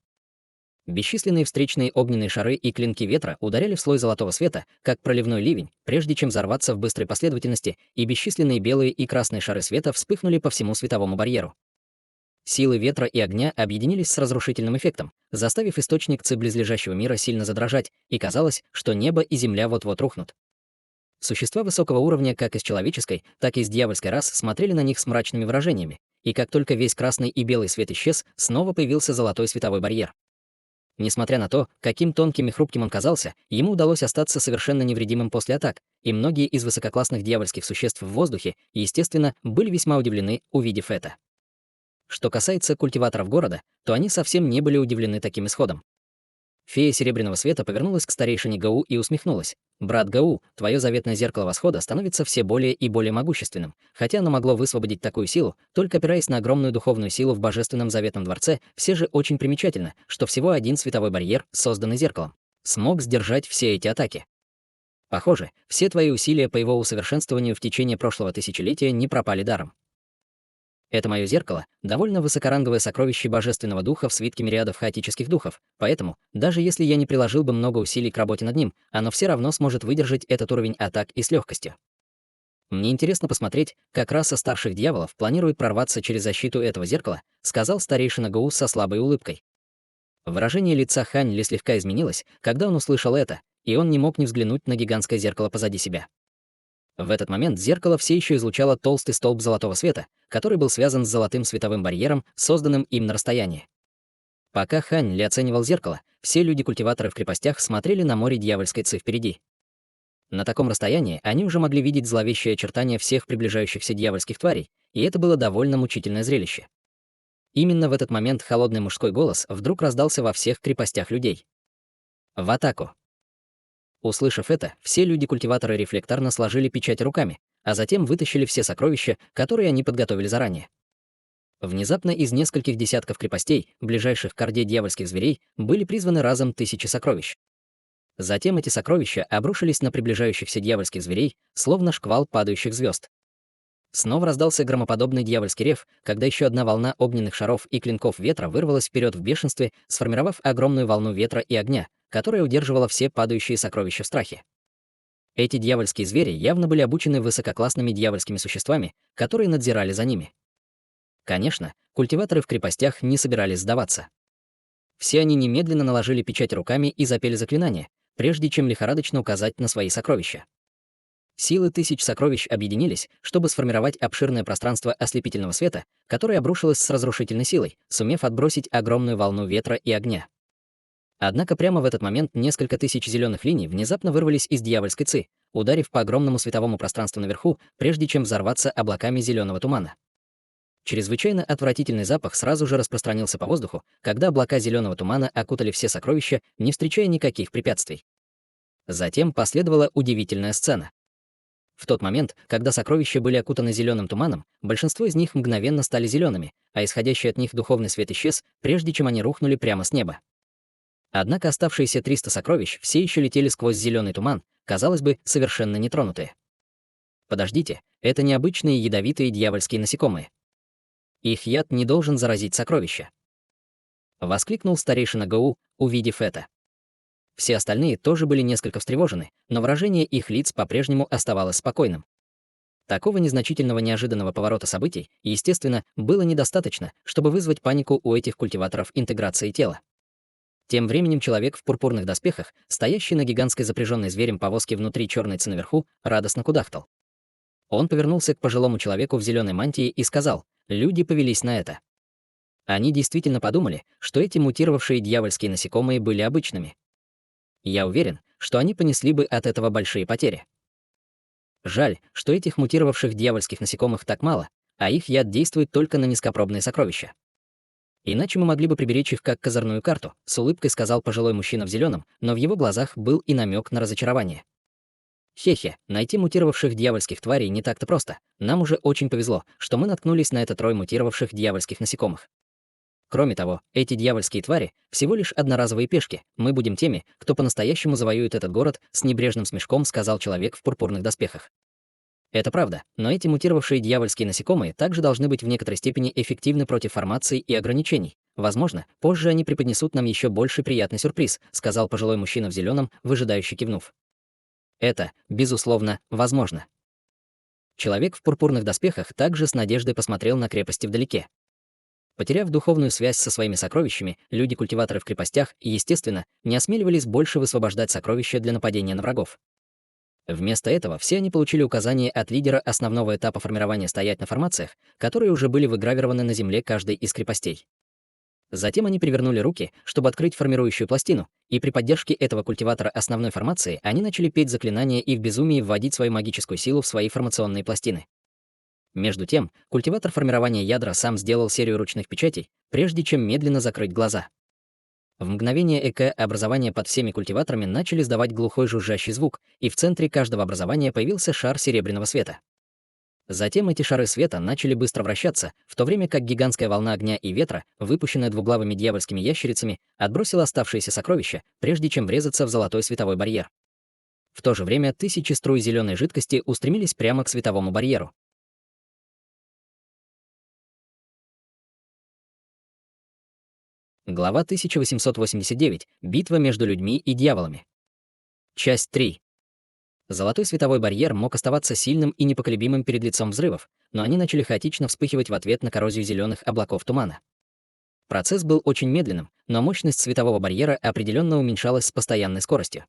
Бесчисленные встречные огненные шары и клинки ветра ударяли в слой золотого света, как проливной ливень, прежде чем взорваться в быстрой последовательности, и бесчисленные белые и красные шары света вспыхнули по всему световому барьеру. Силы ветра и огня объединились с разрушительным эффектом, заставив источник ци близлежащего мира сильно задрожать, и казалось, что небо и земля вот-вот рухнут. Существа высокого уровня как из человеческой, так и из дьявольской рас смотрели на них с мрачными выражениями, и как только весь красный и белый свет исчез, снова появился золотой световой барьер. Несмотря на то, каким тонким и хрупким он казался, ему удалось остаться совершенно невредимым после атак, и многие из высококлассных дьявольских существ в воздухе, естественно, были весьма удивлены, увидев это. Что касается культиваторов города, то они совсем не были удивлены таким исходом. Фея Серебряного Света повернулась к старейшине Гау и усмехнулась. «Брат Гау, твое заветное зеркало восхода становится все более и более могущественным, хотя оно могло высвободить такую силу, только опираясь на огромную духовную силу в Божественном Заветном Дворце, все же очень примечательно, что всего один световой барьер, созданный зеркалом, смог сдержать все эти атаки. Похоже, все твои усилия по его усовершенствованию в течение прошлого тысячелетия не пропали даром. Это мое зеркало — довольно высокоранговое сокровище Божественного Духа в свитке мириадов хаотических духов, поэтому, даже если я не приложил бы много усилий к работе над ним, оно все равно сможет выдержать этот уровень атак и с легкостью. Мне интересно посмотреть, как раса старших дьяволов планирует прорваться через защиту этого зеркала, сказал старейшина Гоу со слабой улыбкой. Выражение лица Хань Ли слегка изменилось, когда он услышал это, и он не мог не взглянуть на гигантское зеркало позади себя. В этот момент зеркало все еще излучало толстый столб золотого света, который был связан с золотым световым барьером, созданным им на расстоянии. Пока Хань Ли оценивал зеркало, все люди-культиваторы в крепостях смотрели на море дьявольской ци впереди. На таком расстоянии они уже могли видеть зловещие очертания всех приближающихся дьявольских тварей, и это было довольно мучительное зрелище. Именно в этот момент холодный мужской голос вдруг раздался во всех крепостях людей. «В атаку!» Услышав это, все люди-культиваторы рефлекторно сложили печать руками, а затем вытащили все сокровища, которые они подготовили заранее. Внезапно из нескольких десятков крепостей, ближайших к орде дьявольских зверей, были призваны разом тысячи сокровищ. Затем эти сокровища обрушились на приближающихся дьявольских зверей, словно шквал падающих звезд. Снова раздался громоподобный дьявольский рев, когда еще одна волна огненных шаров и клинков ветра вырвалась вперед в бешенстве, сформировав огромную волну ветра и огня, которая удерживала все падающие сокровища в страхе. Эти дьявольские звери явно были обучены высококлассными дьявольскими существами, которые надзирали за ними. Конечно, культиваторы в крепостях не собирались сдаваться. Все они немедленно наложили печать руками и запели заклинания, прежде чем лихорадочно указать на свои сокровища. Силы тысяч сокровищ объединились, чтобы сформировать обширное пространство ослепительного света, которое обрушилось с разрушительной силой, сумев отбросить огромную волну ветра и огня. Однако прямо в этот момент несколько тысяч зеленых линий внезапно вырвались из дьявольской ци, ударив по огромному световому пространству наверху, прежде чем взорваться облаками зеленого тумана. Чрезвычайно отвратительный запах сразу же распространился по воздуху, когда облака зеленого тумана окутали все сокровища, не встречая никаких препятствий. Затем последовала удивительная сцена. В тот момент, когда сокровища были окутаны зеленым туманом, большинство из них мгновенно стали зелеными, а исходящий от них духовный свет исчез, прежде чем они рухнули прямо с неба. Однако оставшиеся 300 сокровищ все еще летели сквозь зеленый туман, казалось бы, совершенно нетронутые. Подождите, это необычные ядовитые дьявольские насекомые. Их яд не должен заразить сокровища. Воскликнул старейшина Гоу, увидев это. Все остальные тоже были несколько встревожены, но выражение их лиц по-прежнему оставалось спокойным. Такого незначительного неожиданного поворота событий, естественно, было недостаточно, чтобы вызвать панику у этих культиваторов интеграции тела. Тем временем человек в пурпурных доспехах, стоящий на гигантской запряженной зверем повозке внутри черной ци наверху, радостно кудахтал. Он повернулся к пожилому человеку в зеленой мантии и сказал: «Люди повелись на это». Они действительно подумали, что эти мутировавшие дьявольские насекомые были обычными. Я уверен, что они понесли бы от этого большие потери. Жаль, что этих мутировавших дьявольских насекомых так мало, а их яд действует только на низкопробные сокровища. Иначе мы могли бы приберечь их как козырную карту, с улыбкой сказал пожилой мужчина в зеленом, но в его глазах был и намек на разочарование. Хе-хе, найти мутировавших дьявольских тварей не так-то просто. Нам уже очень повезло, что мы наткнулись на этот рой мутировавших дьявольских насекомых. Кроме того, эти дьявольские твари — всего лишь одноразовые пешки. Мы будем теми, кто по-настоящему завоюет этот город, с небрежным смешком сказал человек в пурпурных доспехах. Это правда, но эти мутировавшие дьявольские насекомые также должны быть в некоторой степени эффективны против формаций и ограничений. Возможно, позже они преподнесут нам еще больше приятный сюрприз, сказал пожилой мужчина в зеленом, выжидающе кивнув. Это, безусловно, возможно. Человек в пурпурных доспехах также с надеждой посмотрел на крепости вдалеке. Потеряв духовную связь со своими сокровищами, люди-культиваторы в крепостях, естественно, не осмеливались больше высвобождать сокровища для нападения на врагов. Вместо этого все они получили указание от лидера основного этапа формирования стоять на формациях, которые уже были выгравированы на земле каждой из крепостей. Затем они перевернули руки, чтобы открыть формирующую пластину, и при поддержке этого культиватора основной формации они начали петь заклинания и в безумии вводить свою магическую силу в свои формационные пластины. Между тем, культиватор формирования ядра сам сделал серию ручных печатей, прежде чем медленно закрыть глаза. В мгновение эко образования под всеми культиваторами начали издавать глухой жужжащий звук, и в центре каждого образования появился шар серебряного света. Затем эти шары света начали быстро вращаться, в то время как гигантская волна огня и ветра, выпущенная двуглавыми дьявольскими ящерицами, отбросила оставшиеся сокровища, прежде чем врезаться в золотой световой барьер. В то же время тысячи струй зеленой жидкости устремились прямо к световому барьеру. Глава 1889. Битва между людьми и дьяволами. Часть 3. Золотой световой барьер мог оставаться сильным и непоколебимым перед лицом взрывов, но они начали хаотично вспыхивать в ответ на коррозию зеленых облаков тумана. Процесс был очень медленным, но мощность светового барьера определенно уменьшалась с постоянной скоростью.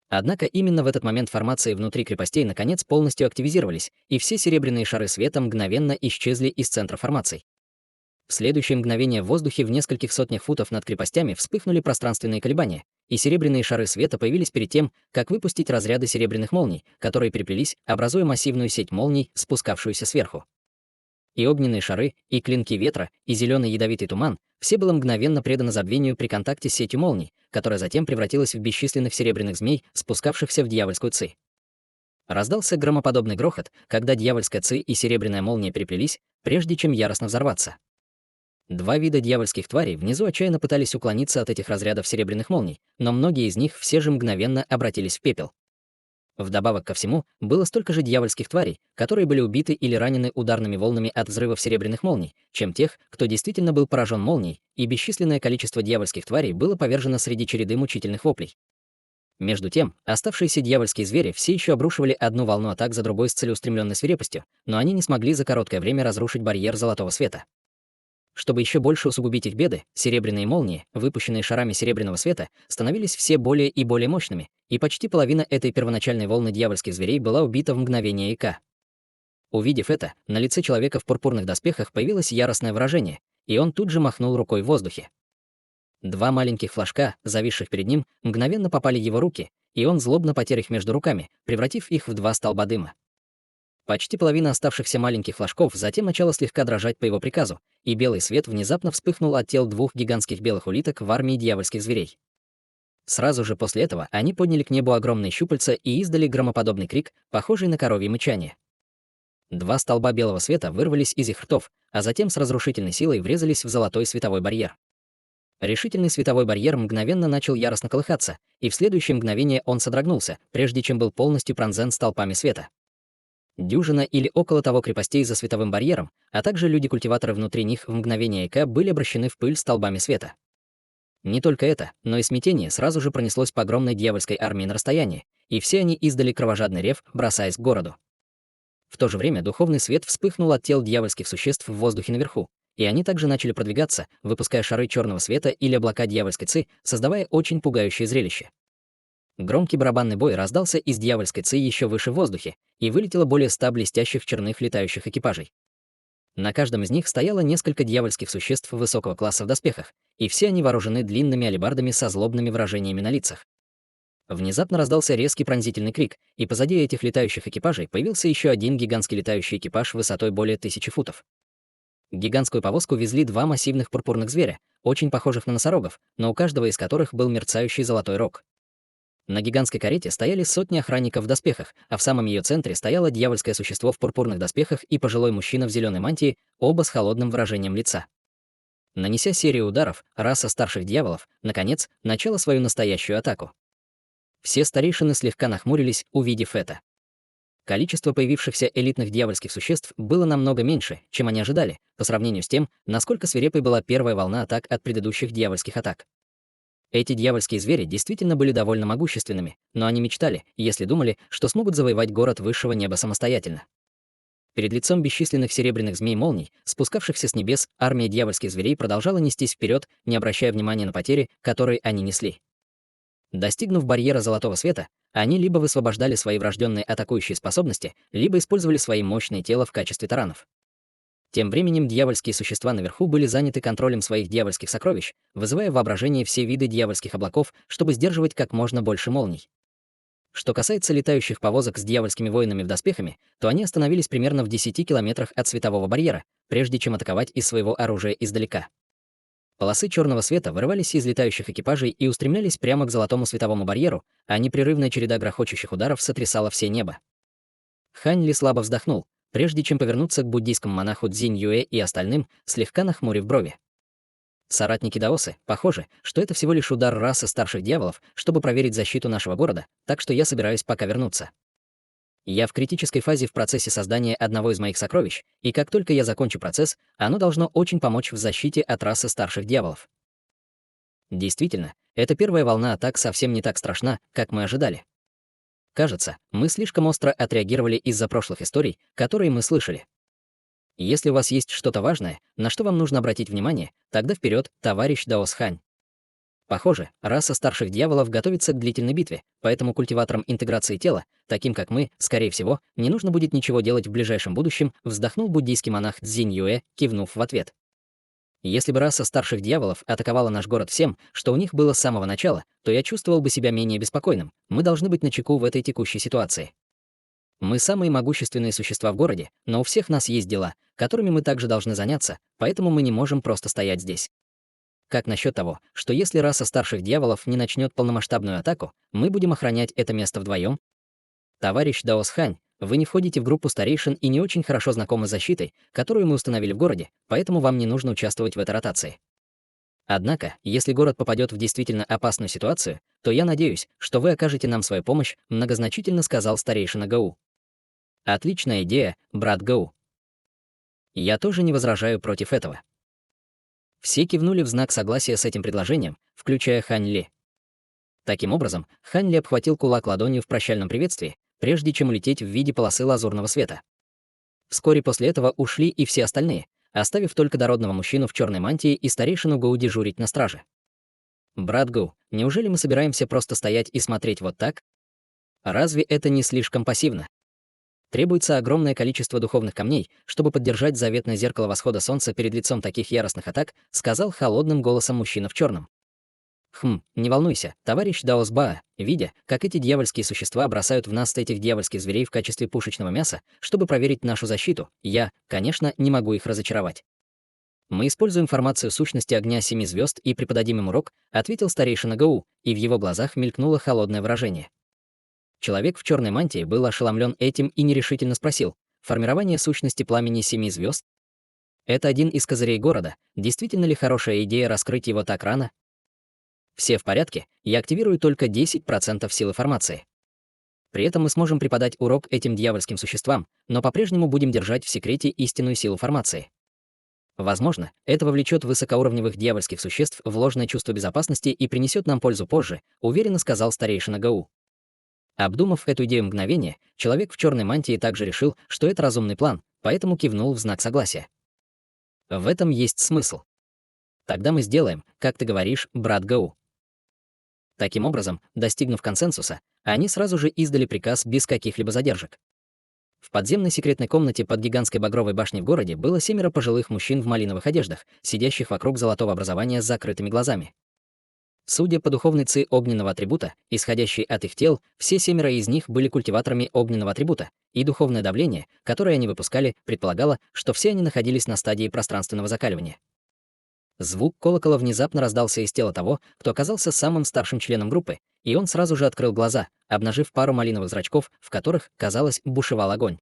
Однако именно в этот момент формации внутри крепостей наконец полностью активизировались, и все серебряные шары света мгновенно исчезли из центра формаций. В следующее мгновение в воздухе в нескольких сотнях футов над крепостями вспыхнули пространственные колебания, и серебряные шары света появились перед тем, как выпустить разряды серебряных молний, которые переплелись, образуя массивную сеть молний, спускавшуюся сверху. И огненные шары, и клинки ветра, и зеленый ядовитый туман — все было мгновенно предано забвению при контакте с сетью молний, которая затем превратилась в бесчисленных серебряных змей, спускавшихся в дьявольскую ци. Раздался громоподобный грохот, когда дьявольская ци и серебряная молния переплелись, прежде чем яростно взорваться. Два вида дьявольских тварей внизу отчаянно пытались уклониться от этих разрядов серебряных молний, но многие из них все же мгновенно обратились в пепел. Вдобавок ко всему, было столько же дьявольских тварей, которые были убиты или ранены ударными волнами от взрывов серебряных молний, чем тех, кто действительно был поражен молнией, и бесчисленное количество дьявольских тварей было повержено среди череды мучительных воплей. Между тем, оставшиеся дьявольские звери все еще обрушивали одну волну атак за другой с целеустремленной свирепостью, но они не смогли за короткое время разрушить барьер золотого света. Чтобы еще больше усугубить их беды, серебряные молнии, выпущенные шарами серебряного света, становились все более и более мощными, и почти половина этой первоначальной волны дьявольских зверей была убита в мгновение ока. Увидев это, на лице человека в пурпурных доспехах появилось яростное выражение, и он тут же махнул рукой в воздухе. Два маленьких флажка, зависших перед ним, мгновенно попали в его руки, и он злобно потер их между руками, превратив их в два столба дыма. Почти половина оставшихся маленьких флажков затем начала слегка дрожать по его приказу, и белый свет внезапно вспыхнул от тел двух гигантских белых улиток в армии дьявольских зверей. Сразу же после этого они подняли к небу огромные щупальца и издали громоподобный крик, похожий на коровье мычание. Два столба белого света вырвались из их ртов, а затем с разрушительной силой врезались в золотой световой барьер. Решительный световой барьер мгновенно начал яростно колыхаться, и в следующее мгновение он содрогнулся, прежде чем был полностью пронзен столпами света. Дюжина или около того крепостей за световым барьером, а также люди-культиваторы внутри них в мгновение ока были обращены в пыль столбами света. Не только это, но и смятение сразу же пронеслось по огромной дьявольской армии на расстоянии, и все они издали кровожадный рев, бросаясь к городу. В то же время духовный свет вспыхнул от тел дьявольских существ в воздухе наверху, и они также начали продвигаться, выпуская шары черного света или облака дьявольской ци, создавая очень пугающее зрелище. Громкий барабанный бой раздался из дьявольской ци еще выше в воздухе, и вылетело более 100 блестящих черных летающих экипажей. На каждом из них стояло несколько дьявольских существ высокого класса в доспехах, и все они вооружены длинными алебардами со злобными выражениями на лицах. Внезапно раздался резкий пронзительный крик, и позади этих летающих экипажей появился еще один гигантский летающий экипаж высотой более 1000 футов. Гигантскую повозку везли два массивных пурпурных зверя, очень похожих на носорогов, но у каждого из которых был мерцающий золотой рог. На гигантской карете стояли сотни охранников в доспехах, а в самом ее центре стояло дьявольское существо в пурпурных доспехах и пожилой мужчина в зеленой мантии, оба с холодным выражением лица. Нанеся серию ударов, раса старших дьяволов, наконец, начала свою настоящую атаку. Все старейшины слегка нахмурились, увидев это. Количество появившихся элитных дьявольских существ было намного меньше, чем они ожидали, по сравнению с тем, насколько свирепой была первая волна атак от предыдущих дьявольских атак. Эти дьявольские звери действительно были довольно могущественными, но они мечтали, если думали, что смогут завоевать город высшего неба самостоятельно. Перед лицом бесчисленных серебряных змей-молний, спускавшихся с небес, армия дьявольских зверей продолжала нестись вперед, не обращая внимания на потери, которые они несли. Достигнув барьера золотого света, они либо высвобождали свои врожденные атакующие способности, либо использовали свои мощные тела в качестве таранов. Тем временем дьявольские существа наверху были заняты контролем своих дьявольских сокровищ, вызывая в воображении все виды дьявольских облаков, чтобы сдерживать как можно больше молний. Что касается летающих повозок с дьявольскими воинами в доспехами, то они остановились примерно в 10 километрах от светового барьера, прежде чем атаковать из своего оружия издалека. Полосы черного света вырывались из летающих экипажей и устремлялись прямо к золотому световому барьеру, а непрерывная череда грохочущих ударов сотрясала все небо. Хань Ли слабо вздохнул, прежде чем повернуться к буддийскому монаху Цзинь Юэ и остальным, слегка нахмурив брови. Соратники Даосы, похоже, что это всего лишь удар расы старших дьяволов, чтобы проверить защиту нашего города, так что я собираюсь пока вернуться. Я в критической фазе в процессе создания одного из моих сокровищ, и как только я закончу процесс, оно должно очень помочь в защите от расы старших дьяволов. Действительно, эта первая волна атак совсем не так страшна, как мы ожидали. Кажется, мы слишком остро отреагировали из-за прошлых историй, которые мы слышали. Если у вас есть что-то важное, на что вам нужно обратить внимание, тогда вперед, товарищ Даос Хань. Похоже, раса старших дьяволов готовится к длительной битве, поэтому культиваторам интеграции тела, таким как мы, скорее всего, не нужно будет ничего делать в ближайшем будущем, вздохнул буддийский монах Цзинь Юэ, кивнув в ответ. Если бы раса старших дьяволов атаковала наш город всем, что у них было с самого начала, то я чувствовал бы себя менее беспокойным. Мы должны быть начеку в этой текущей ситуации. Мы самые могущественные существа в городе, но у всех нас есть дела, которыми мы также должны заняться, поэтому мы не можем просто стоять здесь. Как насчет того, что если раса старших дьяволов не начнет полномасштабную атаку, мы будем охранять это место вдвоем? Товарищ Даос Хань, вы не входите в группу старейшин и не очень хорошо знакомы с защитой, которую мы установили в городе, поэтому вам не нужно участвовать в этой ротации. Однако, если город попадет в действительно опасную ситуацию, то я надеюсь, что вы окажете нам свою помощь, многозначительно сказал старейшина Гоу. Отличная идея, брат Гоу. Я тоже не возражаю против этого. Все кивнули в знак согласия с этим предложением, включая Хань Ли. Таким образом, Хань Ли обхватил кулак ладонью в прощальном приветствии, прежде чем улететь в виде полосы лазурного света. Вскоре после этого ушли и все остальные, оставив только дородного мужчину в черной мантии и старейшину Гоу дежурить на страже. «Брат Гоу, неужели мы собираемся просто стоять и смотреть вот так? Разве это не слишком пассивно? Требуется огромное количество духовных камней, чтобы поддержать заветное зеркало восхода солнца перед лицом таких яростных атак», сказал холодным голосом мужчина в черном. Не волнуйся, товарищ Даос Баа, видя, как эти дьявольские существа бросают в нас этих дьявольских зверей в качестве пушечного мяса, чтобы проверить нашу защиту, я, конечно, не могу их разочаровать. Мы используем формацию сущности огня 7 звезд и преподадим им урок, ответил старейшина Гоу, и в его глазах мелькнуло холодное выражение. Человек в черной мантии был ошеломлен этим и нерешительно спросил: формирование сущности пламени 7 звезд? Это один из козырей города, действительно ли хорошая идея раскрыть его так рано? Все в порядке, я активирую только 10% силы формации. При этом мы сможем преподать урок этим дьявольским существам, но по-прежнему будем держать в секрете истинную силу формации. Возможно, это вовлечет высокоуровневых дьявольских существ в ложное чувство безопасности и принесет нам пользу позже, уверенно сказал старейшина Гоу. Обдумав эту идею мгновение, человек в черной мантии также решил, что это разумный план, поэтому кивнул в знак согласия. В этом есть смысл. Тогда мы сделаем, как ты говоришь, брат Гоу. Таким образом, достигнув консенсуса, они сразу же издали приказ без каких-либо задержек. В подземной секретной комнате под гигантской багровой башней в городе было 7 пожилых мужчин в малиновых одеждах, сидящих вокруг золотого образования с закрытыми глазами. Судя по духовной ци огненного атрибута, исходящей от их тел, все 7 из них были культиваторами огненного атрибута, и духовное давление, которое они выпускали, предполагало, что все они находились на стадии пространственного закаливания. Звук колокола внезапно раздался из тела того, кто оказался самым старшим членом группы, и он сразу же открыл глаза, обнажив пару малиновых зрачков, в которых, казалось, бушевал огонь.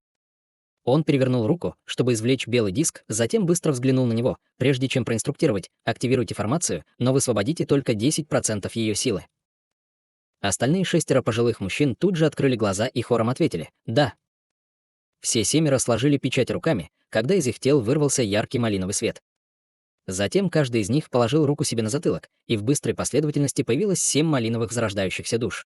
Он перевернул руку, чтобы извлечь белый диск, затем быстро взглянул на него, прежде чем проинструктировать: активируйте формацию, но высвободите только 10% ее силы. Остальные 6 пожилых мужчин тут же открыли глаза и хором ответили «да». Все 7 сложили печать руками, когда из их тел вырвался яркий малиновый свет. Затем каждый из них положил руку себе на затылок, и в быстрой последовательности появилось 7 малиновых зарождающихся душ.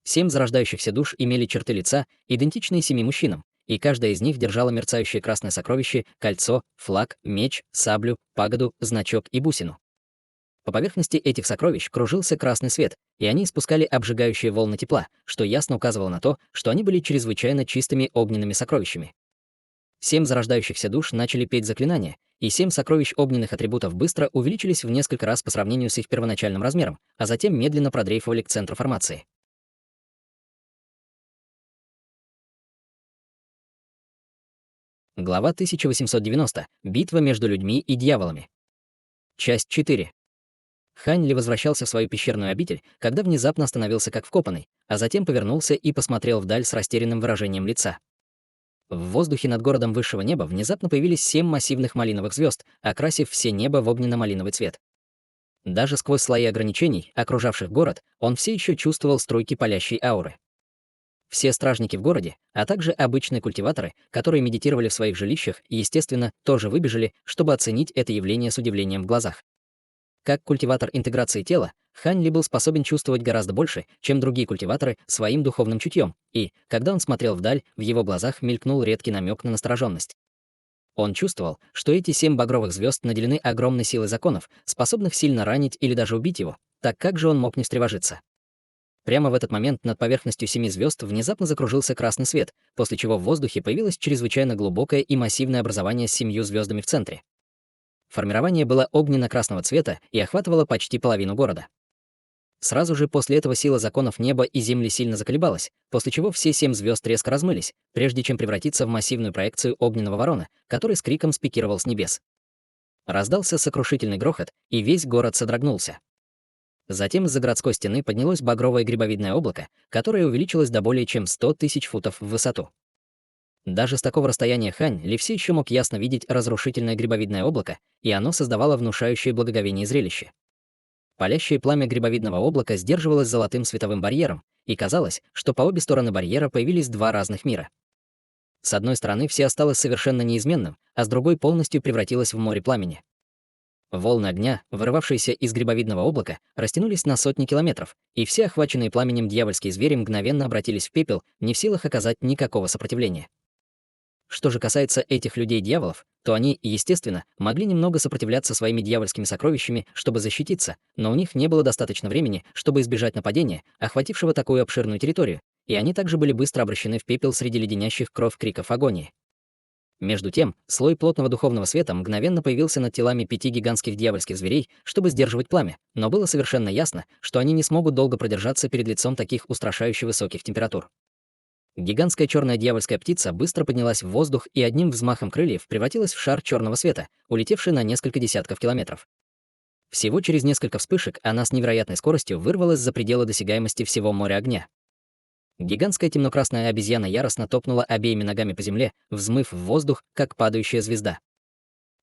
7 зарождающихся душ имели черты лица, идентичные 7 мужчинам, и каждая из них держала мерцающее красное сокровище, кольцо, флаг, меч, саблю, пагоду, значок и бусину. По поверхности этих сокровищ кружился красный свет, и они испускали обжигающие волны тепла, что ясно указывало на то, что они были чрезвычайно чистыми огненными сокровищами. 7 зарождающихся душ начали петь заклинания, и 7 сокровищ огненных атрибутов быстро увеличились в несколько раз по сравнению с их первоначальным размером, а затем медленно продрейфовали к центру формации. Глава 1890. Битва между людьми и дьяволами. Часть 4. Хань Ли возвращался в свою пещерную обитель, когда внезапно остановился как вкопанный, а затем повернулся и посмотрел вдаль с растерянным выражением лица. В воздухе над городом высшего неба внезапно появились 7 массивных малиновых звезд, окрасив все небо в огненно-малиновый цвет. Даже сквозь слои ограничений, окружавших город, он все еще чувствовал струйки палящей ауры. Все стражники в городе, а также обычные культиваторы, которые медитировали в своих жилищах, естественно, тоже выбежали, чтобы оценить это явление с удивлением в глазах. Как культиватор интеграции тела, Хань Ли был способен чувствовать гораздо больше, чем другие культиваторы, своим духовным чутьем, и, когда он смотрел вдаль, в его глазах мелькнул редкий намек на настороженность. Он чувствовал, что эти 7 багровых звезд наделены огромной силой законов, способных сильно ранить или даже убить его, так как же он мог не встревожиться? Прямо в этот момент над поверхностью 7 звезд внезапно закружился красный свет, после чего в воздухе появилось чрезвычайно глубокое и массивное образование с 7 звездами в центре. Формирование было огненно-красного цвета и охватывало почти половину города. Сразу же после этого сила законов неба и земли сильно заколебалась, после чего все 7 звезд резко размылись, прежде чем превратиться в массивную проекцию огненного ворона, который с криком спикировал с небес. Раздался сокрушительный грохот, и весь город содрогнулся. Затем из-за городской стены поднялось багровое грибовидное облако, которое увеличилось до более чем 100 тысяч футов в высоту. Даже с такого расстояния Хань Ли все еще мог ясно видеть разрушительное грибовидное облако, и оно создавало внушающее благоговение зрелище. Палящее пламя грибовидного облака сдерживалось золотым световым барьером, и казалось, что по обе стороны барьера появились два разных мира. С одной стороны все осталось совершенно неизменным, а с другой полностью превратилось в море пламени. Волны огня, вырывавшиеся из грибовидного облака, растянулись на сотни километров, и все охваченные пламенем дьявольские звери мгновенно обратились в пепел, не в силах оказать никакого сопротивления. Что же касается этих людей-дьяволов, то они, естественно, могли немного сопротивляться своими дьявольскими сокровищами, чтобы защититься, но у них не было достаточно времени, чтобы избежать нападения, охватившего такую обширную территорию, и они также были быстро обращены в пепел среди леденящих кровь криков агонии. Между тем, слой плотного духовного света мгновенно появился над телами 5 гигантских дьявольских зверей, чтобы сдерживать пламя, но было совершенно ясно, что они не смогут долго продержаться перед лицом таких устрашающе высоких температур. Гигантская черная дьявольская птица быстро поднялась в воздух и одним взмахом крыльев превратилась в шар черного света, улетевший на несколько десятков километров. Всего через несколько вспышек она с невероятной скоростью вырвалась за пределы досягаемости всего моря огня. Гигантская темно-красная обезьяна яростно топнула обеими ногами по земле, взмыв в воздух, как падающая звезда.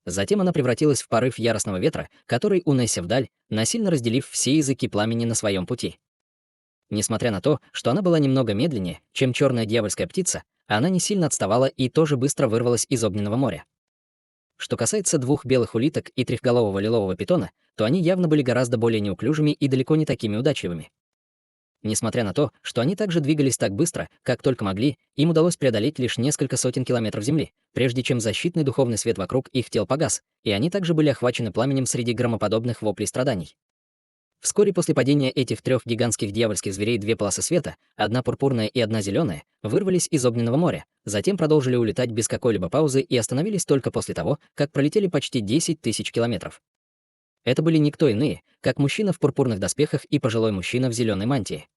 Затем она превратилась в порыв яростного ветра, который, унесся вдаль, насильно разделив все языки пламени на своем пути. Несмотря на то, что она была немного медленнее, чем черная дьявольская птица, она не сильно отставала и тоже быстро вырвалась из огненного моря. Что касается 2 белых улиток и трехголового лилового питона, то они явно были гораздо более неуклюжими и далеко не такими удачливыми. Несмотря на то, что они также двигались так быстро, как только могли, им удалось преодолеть лишь несколько сотен километров земли, прежде чем защитный духовный свет вокруг их тел погас, и они также были охвачены пламенем среди громоподобных воплей страданий. Вскоре после падения этих 3 гигантских дьявольских зверей 2 полосы света, одна пурпурная и одна зеленая, вырвались из огненного моря, затем продолжили улетать без какой-либо паузы и остановились только после того, как пролетели почти 10 тысяч километров. Это были никто иные, как мужчина в пурпурных доспехах и пожилой мужчина в зеленой мантии.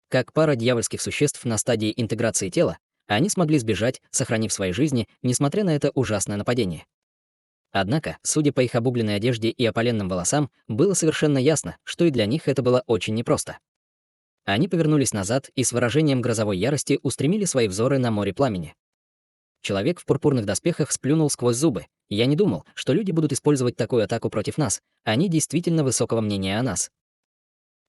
Как пара дьявольских существ на стадии интеграции тела, они смогли сбежать, сохранив свои жизни, несмотря на это ужасное нападение. Однако, судя по их обугленной одежде и опаленным волосам, было совершенно ясно, что и для них это было очень непросто. Они повернулись назад и с выражением грозовой ярости устремили свои взоры на море пламени. Человек в пурпурных доспехах сплюнул сквозь зубы. «Я не думал, что люди будут использовать такую атаку против нас. Они действительно высокого мнения о нас».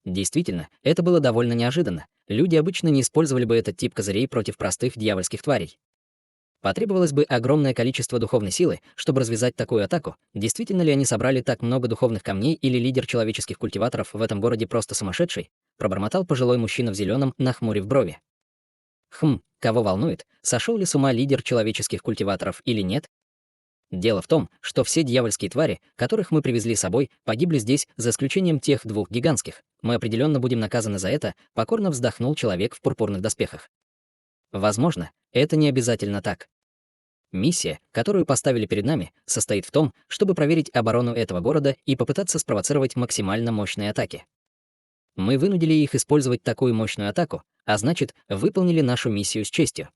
Действительно, это было довольно неожиданно. Люди обычно не использовали бы этот тип козырей против простых дьявольских тварей. Потребовалось бы огромное количество духовной силы, чтобы развязать такую атаку. Действительно ли они собрали так много духовных камней, или лидер человеческих культиваторов в этом городе просто сумасшедший? Пробормотал пожилой мужчина в зеленом, нахмурив брови. Кого волнует, сошел ли с ума лидер человеческих культиваторов или нет? Дело в том, что все дьявольские твари, которых мы привезли с собой, погибли здесь, за исключением тех двух гигантских. Мы определенно будем наказаны за это, покорно вздохнул человек в пурпурных доспехах. Возможно, это не обязательно так. Миссия, которую поставили перед нами, состоит в том, чтобы проверить оборону этого города и попытаться спровоцировать максимально мощные атаки. Мы вынудили их использовать такую мощную атаку, а значит, выполнили нашу миссию с честью.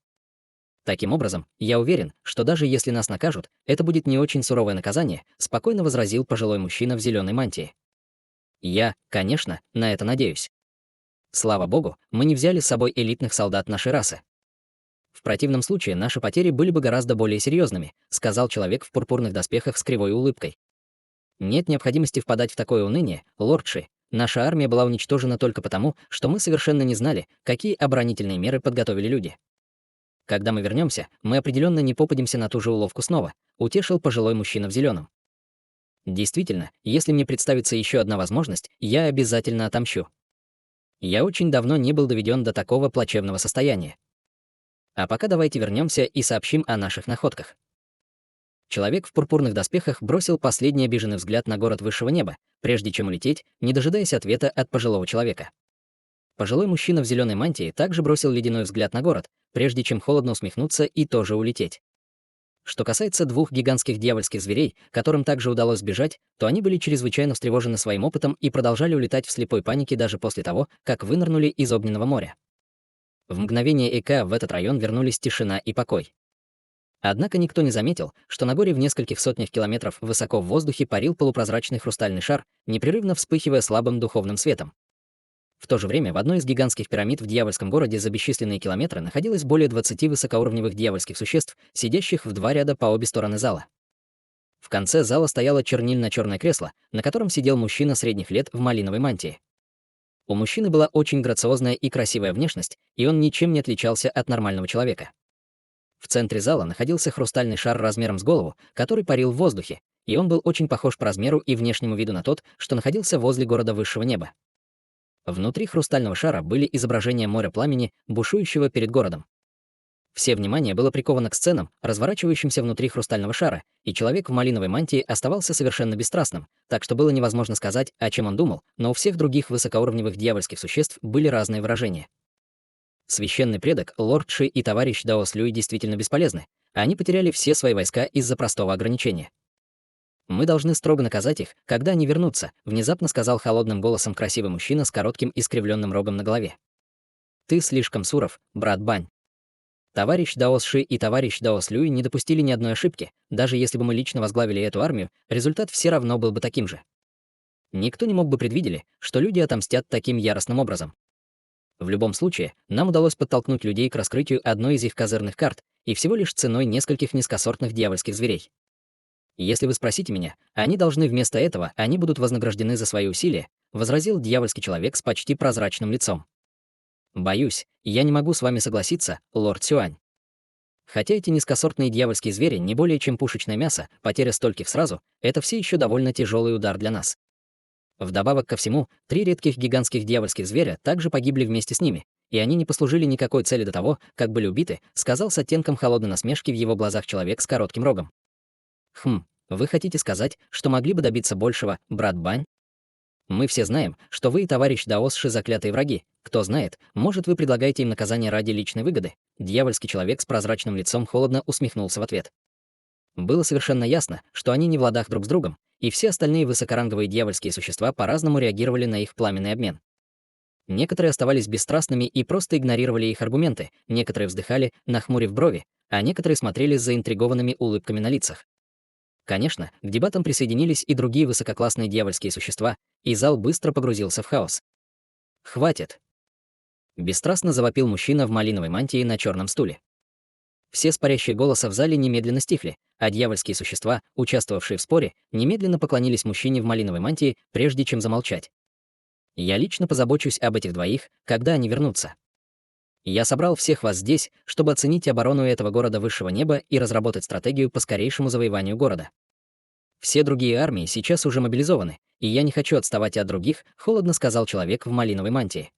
Таким образом, я уверен, что даже если нас накажут, это будет не очень суровое наказание, спокойно возразил пожилой мужчина в зеленой мантии. Я, конечно, на это надеюсь. Слава богу, мы не взяли с собой элитных солдат нашей расы. В противном случае наши потери были бы гораздо более серьезными, сказал человек в пурпурных доспехах с кривой улыбкой. Нет необходимости впадать в такое уныние, лорд Ши. Наша армия была уничтожена только потому, что мы совершенно не знали, какие оборонительные меры подготовили люди. Когда мы вернемся, мы определенно не попадемся на ту же уловку снова, утешил пожилой мужчина в зеленом. Действительно, если мне представится еще одна возможность, я обязательно отомщу. Я очень давно не был доведен до такого плачевного состояния. А пока давайте вернемся и сообщим о наших находках. Человек в пурпурных доспехах бросил последний обиженный взгляд на город высшего неба, прежде чем улететь, не дожидаясь ответа от пожилого человека. Пожилой мужчина в зеленой мантии также бросил ледяной взгляд на город, прежде чем холодно усмехнуться и тоже улететь. Что касается двух гигантских дьявольских зверей, которым также удалось сбежать, то они были чрезвычайно встревожены своим опытом и продолжали улетать в слепой панике даже после того, как вынырнули из огненного моря. В мгновение эка в этот район вернулись тишина и покой. Однако никто не заметил, что на горе в нескольких сотнях километров высоко в воздухе парил полупрозрачный хрустальный шар, непрерывно вспыхивая слабым духовным светом. В то же время в одной из гигантских пирамид в дьявольском городе за бесчисленные километры находилось более 20 высокоуровневых дьявольских существ, сидящих в два ряда по обе стороны зала. В конце зала стояло чернильно-черное кресло, на котором сидел мужчина средних лет в малиновой мантии. У мужчины была очень грациозная и красивая внешность, и он ничем не отличался от нормального человека. В центре зала находился хрустальный шар размером с голову, который парил в воздухе, и он был очень похож по размеру и внешнему виду на тот, что находился возле города высшего неба. Внутри хрустального шара были изображения моря пламени, бушующего перед городом. Все внимание было приковано к сценам, разворачивающимся внутри хрустального шара, и человек в малиновой мантии оставался совершенно бесстрастным, так что было невозможно сказать, о чем он думал, но у всех других высокоуровневых дьявольских существ были разные выражения. Священный предок, лорд Ши и товарищ Даос Люй действительно бесполезны, а они потеряли все свои войска из-за простого ограничения. «Мы должны строго наказать их, когда они вернутся», внезапно сказал холодным голосом красивый мужчина с коротким искривленным рогом на голове. «Ты слишком суров, брат Бань». Товарищ Даос Ши и товарищ Даос Люй не допустили ни одной ошибки, даже если бы мы лично возглавили эту армию, результат все равно был бы таким же. Никто не мог бы предвидели, что люди отомстят таким яростным образом. В любом случае, нам удалось подтолкнуть людей к раскрытию одной из их козырных карт, и всего лишь ценой нескольких низкосортных дьявольских зверей. Если вы спросите меня, они должны вместо этого, они будут вознаграждены за свои усилия, возразил дьявольский человек с почти прозрачным лицом. Боюсь, я не могу с вами согласиться, лорд Сюань. Хотя эти низкосортные дьявольские звери не более чем пушечное мясо, потеря стольких сразу, это все еще довольно тяжелый удар для нас. Вдобавок ко всему, 3 редких гигантских дьявольских зверя также погибли вместе с ними, и они не послужили никакой цели до того, как были убиты, сказал с оттенком холодной насмешки в его глазах человек с коротким рогом. Вы хотите сказать, что могли бы добиться большего, брат Бань? Мы все знаем, что вы и товарищ Даос Ши заклятые враги. Кто знает, может, вы предлагаете им наказание ради личной выгоды? Дьявольский человек с прозрачным лицом холодно усмехнулся в ответ. Было совершенно ясно, что они не в ладах друг с другом, и все остальные высокоранговые дьявольские существа по-разному реагировали на их пламенный обмен. Некоторые оставались бесстрастными и просто игнорировали их аргументы, некоторые вздыхали, нахмурив брови, а некоторые смотрели с заинтригованными улыбками на лицах. Конечно, к дебатам присоединились и другие высококлассные дьявольские существа, и зал быстро погрузился в хаос. «Хватит!» — бесстрастно завопил мужчина в малиновой мантии на черном стуле. Все спорящие голоса в зале немедленно стихли, а дьявольские существа, участвовавшие в споре, немедленно поклонились мужчине в малиновой мантии, прежде чем замолчать. «Я лично позабочусь об этих двоих, когда они вернутся. Я собрал всех вас здесь, чтобы оценить оборону этого города высшего неба и разработать стратегию по скорейшему завоеванию города. Все другие армии сейчас уже мобилизованы, и я не хочу отставать от других», — холодно сказал человек в малиновой мантии.